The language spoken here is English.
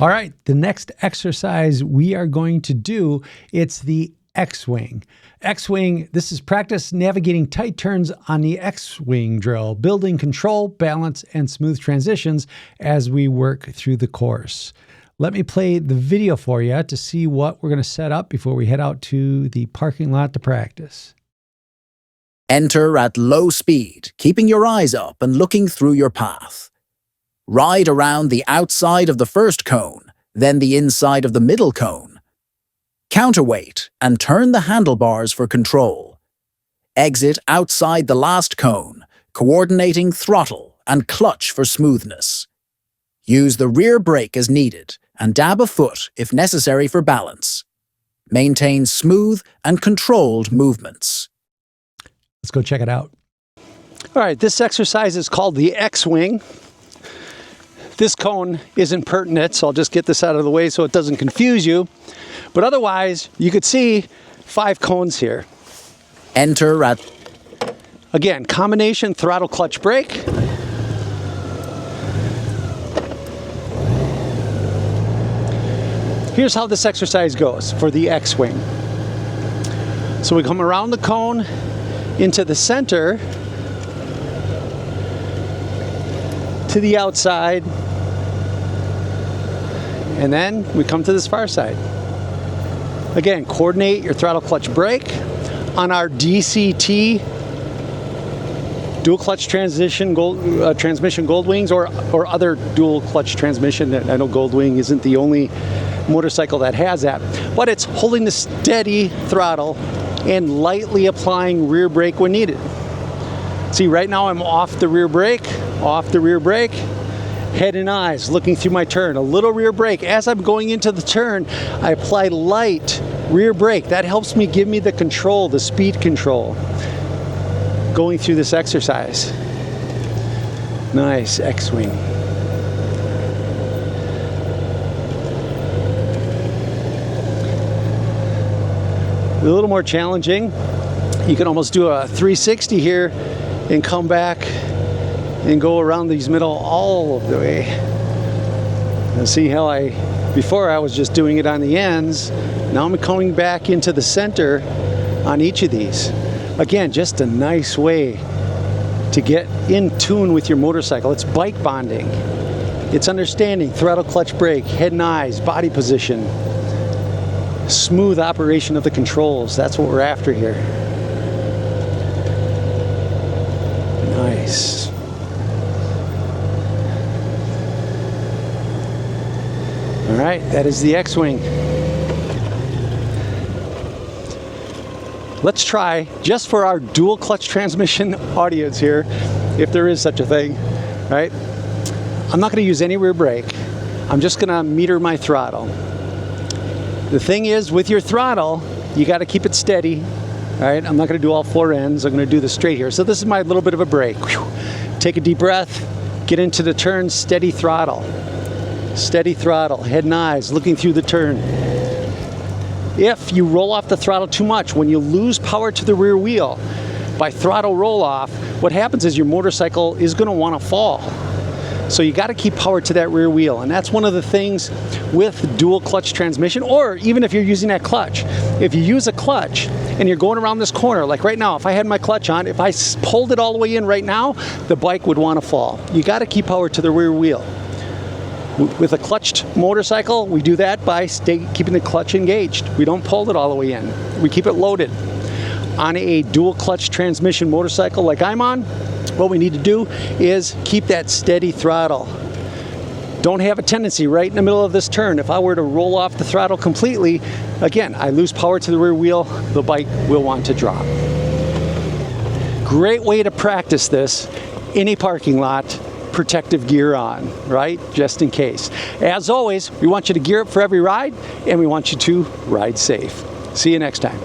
All right, the next exercise we are going to do, it's the X-Wing. X-Wing, this is practice navigating tight turns on the X-Wing drill, building control, balance, and smooth transitions as we work through the course. Let me play the video for you to see what we're going to set up before we head out to the parking lot to practice. Enter at low speed, keeping your eyes up and looking through your path. Ride around the outside of the first cone, then the inside of the middle cone. Counterweight and turn the handlebars for control. Exit outside the last cone, coordinating throttle and clutch for smoothness. Use the rear brake as needed and dab a foot if necessary for balance. Maintain smooth and controlled movements. Let's go check it out. All right, this exercise is called the X-Wing. This cone isn't pertinent, so I'll just get this out of the way so it doesn't confuse you. But otherwise, you could see 5 cones here. Enter at... Again, combination throttle clutch brake. Here's how this exercise goes for the X-Wing. So we come around the cone into the center, to the outside, and then we come to this far side. Again, coordinate your throttle clutch brake. On our DCT, dual clutch transmission Gold Wings, or other dual clutch transmission. I know Gold Wing isn't the only motorcycle that has that, but it's holding the steady throttle and lightly applying rear brake when needed. See, right now I'm off the rear brake, head and eyes looking through my turn, a little rear brake. As I'm going into the turn, I apply light rear brake. That helps me give me the control, the speed control, going through this exercise. Nice, X-Wing. A little more challenging. You can almost do a 360 here and come back and go around these middle all of the way. And see how before I was just doing it on the ends. Now I'm coming back into the center on each of these. Again, just a nice way to get in tune with your motorcycle. It's bike bonding. It's understanding throttle clutch brake, head and eyes, body position, smooth operation of the controls. That's what we're after here. Nice. All right, that is the X-Wing. Let's try, just for our dual clutch transmission audience here, if there is such a thing, right? I'm not going to use any rear brake. I'm just going to meter my throttle. The thing is, with your throttle, you got to keep it steady. All right, I'm not going to do all 4 ends. I'm going to do this straight here. So this is my little bit of a break. Take a deep breath, get into the turn, steady throttle. Steady throttle, head and eyes, looking through the turn. If you roll off the throttle too much, when you lose power to the rear wheel by throttle roll off, what happens is your motorcycle is going to want to fall. So you got to keep power to that rear wheel, and that's one of the things with dual clutch transmission, or even if you're using that clutch. If you use a clutch and you're going around this corner, like right now, if I had my clutch on, if I pulled it all the way in right now, the bike would want to fall. You got to keep power to the rear wheel. With a clutched motorcycle, we do that by keeping the clutch engaged. We don't pull it all the way in. We keep it loaded. On a dual clutch transmission motorcycle like I'm on, what we need to do is keep that steady throttle. Don't have a tendency right in the middle of this turn. If I were to roll off the throttle completely, again, I lose power to the rear wheel, the bike will want to drop. Great way to practice this in a parking lot, protective gear on, right? Just in case. As always, we want you to gear up for every ride, and we want you to ride safe. See you next time.